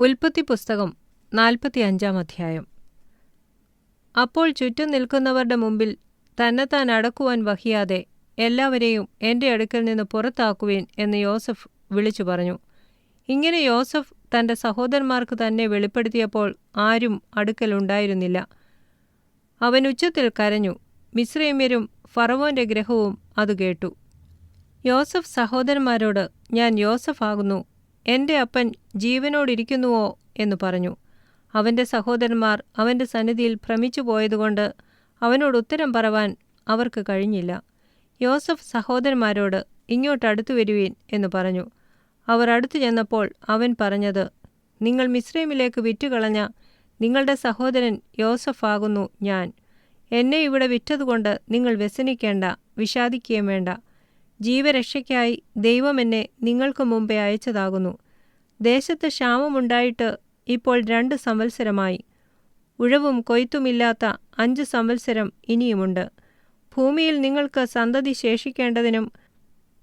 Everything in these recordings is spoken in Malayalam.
ഉൽപ്പത്തി പുസ്തകം 45 അധ്യായം. അപ്പോൾ ചുറ്റും നിൽക്കുന്നവരുടെ മുമ്പിൽ തന്നെത്താൻ അടക്കുവാൻ വഹിയാതെ എല്ലാവരെയും എൻ്റെ അടുക്കൽ നിന്ന് പുറത്താക്കുവിൻ എന്ന് യോസഫ് വിളിച്ചു പറഞ്ഞു. ഇങ്ങനെ യോസഫ് തൻ്റെ സഹോദരന്മാർക്ക് തന്നെ വെളിപ്പെടുത്തിയപ്പോൾ ആരും അടുക്കലുണ്ടായിരുന്നില്ല. അവൻ ഉച്ചത്തിൽ കരഞ്ഞു. മിസ്രയീമ്യരും ഫറവോന്റെ ഗൃഹവും അത് കേട്ടു. യോസഫ് സഹോദരന്മാരോട്, ഞാൻ യോസഫ് ആകുന്നു, എൻ്റെ അപ്പൻ ജീവനോടിരിക്കുന്നുവോ എന്ന് പറഞ്ഞു. അവൻ്റെ സഹോദരന്മാർ അവൻ്റെ സന്നിധിയിൽ ഭ്രമിച്ചു പോയതുകൊണ്ട് അവനോട് ഉത്തരം പറവാൻ അവർക്ക് കഴിഞ്ഞില്ല. യോസഫ് സഹോദരന്മാരോട്, ഇങ്ങോട്ടടുത്തു വരുവീൻ എന്ന് പറഞ്ഞു. അവർ അടുത്തു ചെന്നപ്പോൾ അവൻ പറഞ്ഞത്, നിങ്ങൾ മിസ്രയീമിലേക്ക് വിറ്റുകളഞ്ഞ നിങ്ങളുടെ സഹോദരൻ യോസഫ് ആകുന്നു ഞാൻ. എന്നെ ഇവിടെ വിറ്റതുകൊണ്ട് നിങ്ങൾ വ്യസനിക്കേണ്ട, വിഷാദിക്കുകയും വേണ്ട. ജീവരക്ഷയ്ക്കായി ദൈവം എന്നെ നിങ്ങൾക്ക് മുമ്പേ അയച്ചതാകുന്നു. ദേശത്ത് ക്ഷാമമുണ്ടായിട്ട് ഇപ്പോൾ 2 സംവത്സരമായി. ഉഴവും കൊയ്ത്തുമില്ലാത്ത 5 സംവത്സരം ഇനിയുമുണ്ട്. ഭൂമിയിൽ നിങ്ങൾക്ക് സന്തതി ശേഷിക്കേണ്ടതിനും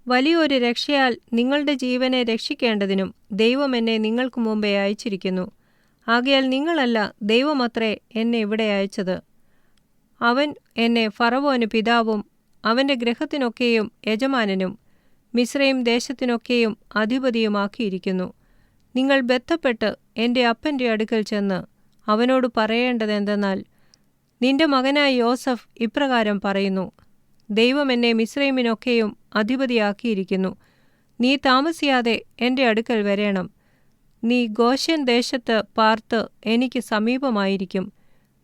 വലിയൊരു രക്ഷയാൽ നിങ്ങളുടെ ജീവനെ രക്ഷിക്കേണ്ടതിനും ദൈവം എന്നെ നിങ്ങൾക്ക് മുമ്പേ അയച്ചിരിക്കുന്നു. ആകയാൽ നിങ്ങളല്ല, ദൈവമത്രേ എന്നെ ഇവിടെ അയച്ചത്. അവൻ എന്നെ ഫറവോന് പിതാവും അവൻ്റെ ഗൃഹത്തിനൊക്കെയും യജമാനനും മിസ്രയീം ദേശത്തിനൊക്കെയും അധിപതിയുമാക്കിയിരിക്കുന്നു. നിങ്ങൾ ബദ്ധപ്പെട്ട് എൻ്റെ അപ്പൻ്റെ അടുക്കൽ ചെന്ന് അവനോട് പറയേണ്ടതെന്തെന്നാൽ, നിന്റെ മകനായ യോസഫ് ഇപ്രകാരം പറയുന്നു, ദൈവം എന്നെ മിസ്രയീമിനൊക്കെയും അധിപതിയാക്കിയിരിക്കുന്നു. നീ താമസിയാതെ എൻ്റെ അടുക്കൽ വരേണം. നീ ഗോശെൻ ദേശത്ത് പാർത്ത് എനിക്ക് സമീപമായിരിക്കും.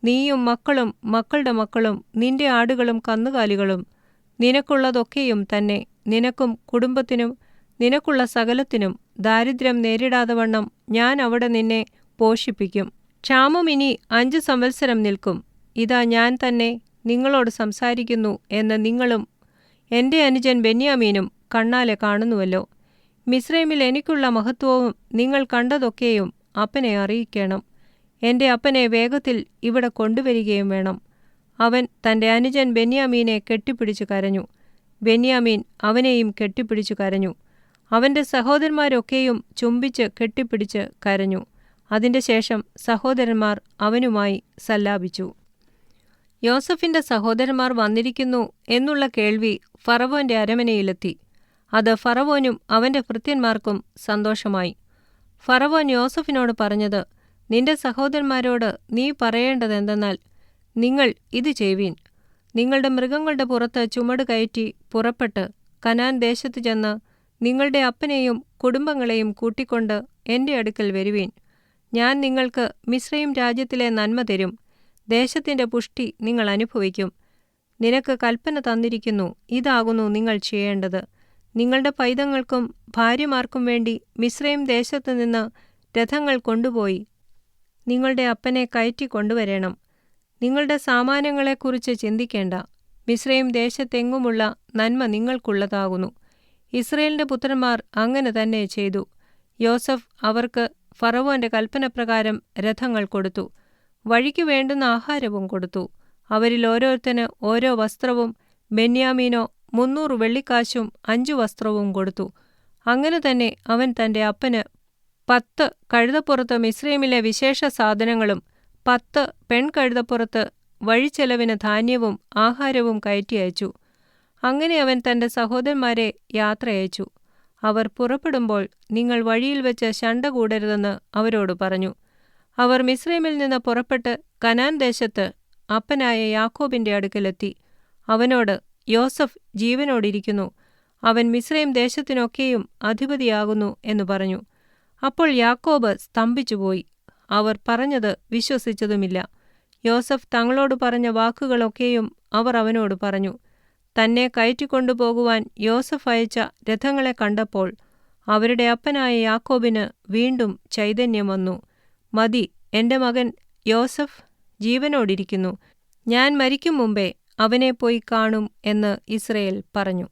നീയും മക്കളും മക്കളുടെ മക്കളും നിന്റെ ആടുകളും കന്നുകാലികളും നിനക്കുള്ളതൊക്കെയും തന്നെ. നിനക്കും കുടുംബത്തിനും നിനക്കുള്ള സകലത്തിനും ദാരിദ്ര്യം നേരിടാതവണ്ണം ഞാൻ അവിടെ നിന്നെ പോഷിപ്പിക്കും. ക്ഷാമം ഇനി 5 സംവത്സരം നിൽക്കും. ഇതാ ഞാൻ തന്നെ നിങ്ങളോട് സംസാരിക്കുന്നു എന്ന് നിങ്ങളും എൻ്റെ അനുജൻ ബെന്യാമീനും കണ്ണാലെ കാണുന്നുവല്ലോ. മിസ്രയീമിൽ എനിക്കുള്ള മഹത്വവും നിങ്ങൾ കണ്ടതൊക്കെയും അപ്പനെ അറിയിക്കണം. എൻ്റെ അപ്പനെ വേഗത്തിൽ ഇവിടെ കൊണ്ടുവരികയും വേണം. അവൻ തൻ്റെ അനുജൻ ബെന്യാമീനെ കെട്ടിപ്പിടിച്ചു കരഞ്ഞു. ബെന്യാമീൻ അവനെയും കെട്ടിപ്പിടിച്ചു കരഞ്ഞു. അവൻ്റെ സഹോദരന്മാരൊക്കെയും ചുംബിച്ച് കെട്ടിപ്പിടിച്ച് കരഞ്ഞു. അതിൻ്റെ ശേഷം സഹോദരന്മാർ അവനുമായി സല്ലാപിച്ചു. യോസഫിൻ്റെ സഹോദരന്മാർ വന്നിരിക്കുന്നു എന്നുള്ള കേൾവി ഫറവോന്റെ അരമനയിലെത്തി. അത് ഫറവോനും അവൻ്റെ ഭൃത്യന്മാർക്കും സന്തോഷമായി. ഫറവോൻ യോസഫിനോട് പറഞ്ഞത്, നിന്റെ സഹോദരന്മാരോട് നീ പറയേണ്ടതെന്തെന്നാൽ, നിങ്ങൾ ഇത് ചെയ്വീൻ. നിങ്ങളുടെ മൃഗങ്ങളുടെ പുറത്ത് ചുമട് കയറ്റി പുറപ്പെട്ട് കനാൻ ദേശത്ത് ചെന്ന് നിങ്ങളുടെ അപ്പനെയും കുടുംബങ്ങളെയും കൂട്ടിക്കൊണ്ട് എൻ്റെ അടുക്കൽ വരുവീൻ. ഞാൻ നിങ്ങൾക്ക് മിസ്രയീം രാജ്യത്തിലെ നന്മ തരും. ദേശത്തിൻ്റെ പുഷ്ടി നിങ്ങൾ അനുഭവിക്കും. നിനക്ക് കൽപ്പന തന്നിരിക്കുന്നു. ഇതാകുന്നു നിങ്ങൾ ചെയ്യേണ്ടത്. നിങ്ങളുടെ പൈതങ്ങൾക്കും ഭാര്യമാർക്കും വേണ്ടി മിസ്രയീം ദേശത്തു നിന്ന് രഥങ്ങൾ കൊണ്ടുപോയി നിങ്ങളുടെ അപ്പനെ കയറ്റി കൊണ്ടുവരേണം. നിങ്ങളുടെ സാമാനങ്ങളെക്കുറിച്ച് ചിന്തിക്കേണ്ട. മിസ്രയീം ദേശത്തെങ്ങുമുള്ള നന്മ നിങ്ങൾക്കുള്ളതാകുന്നു. ഇസ്രയേലിൻ്റെ പുത്രന്മാർ അങ്ങനെ തന്നെ ചെയ്തു. യോസഫ് അവർക്ക് ഫറവോന്റെ കൽപ്പനപ്രകാരം രഥങ്ങൾ കൊടുത്തു. വഴിക്ക് വേണ്ടുന്ന ആഹാരവും കൊടുത്തു. അവരിൽ ഓരോരുത്തന് ഓരോ വസ്ത്രവും ബെന്യാമീനോ 300 വെള്ളിക്കാശും 5 വസ്ത്രവും കൊടുത്തു. അങ്ങനെ തന്നെ അവൻ തൻ്റെ അപ്പന് 10 കഴുതപ്പുറത്ത് മിസ്രയീമിലെ വിശേഷ സാധനങ്ങളും 10 പെൺകഴുതപ്പുറത്ത് വഴിച്ചെലവിന് ധാന്യവും ആഹാരവും കയറ്റി അയച്ചു. അങ്ങനെ അവൻ തൻ്റെ സഹോദരന്മാരെ യാത്രയച്ചു. അവർ പുറപ്പെടുമ്പോൾ നിങ്ങൾ വഴിയിൽ വെച്ച് ശണ്ട കൂടരുതെന്ന് അവരോട് പറഞ്ഞു. അവർ മിസ്രയീമിൽ നിന്ന് പുറപ്പെട്ട് കനാൻ ദേശത്ത് അപ്പനായ യാക്കോബിൻ്റെ അടുക്കലെത്തി. അവനോട്, യോസഫ് ജീവനോടിരിക്കുന്നു. അവൻ മിസ്രയീം ദേശത്തിനൊക്കെയും അധിപതിയാകുന്നു എന്ന് പറഞ്ഞു. അപ്പോൾ യാക്കോബ് സ്തംഭിച്ചുപോയി. അവർ പറഞ്ഞത് വിശ്വസിച്ചതുമില്ല. യോസഫ് തങ്ങളോട് പറഞ്ഞ വാക്കുകളൊക്കെയും അവർ അവനോട് പറഞ്ഞു. തന്നെ കയറ്റിക്കൊണ്ടുപോകുവാൻ യോസഫ് അയച്ച രഥങ്ങളെ കണ്ടപ്പോൾ അവരുടെ അപ്പനായ യാക്കോബിന് വീണ്ടും ചൈതന്യം വന്നു. മതി, എൻ്റെ മകൻ യോസഫ് ജീവനോടിരിക്കുന്നു. ഞാൻ മരിക്കും മുമ്പേ അവനെ പോയി കാണും എന്ന് ഇസ്രയേൽ പറഞ്ഞു.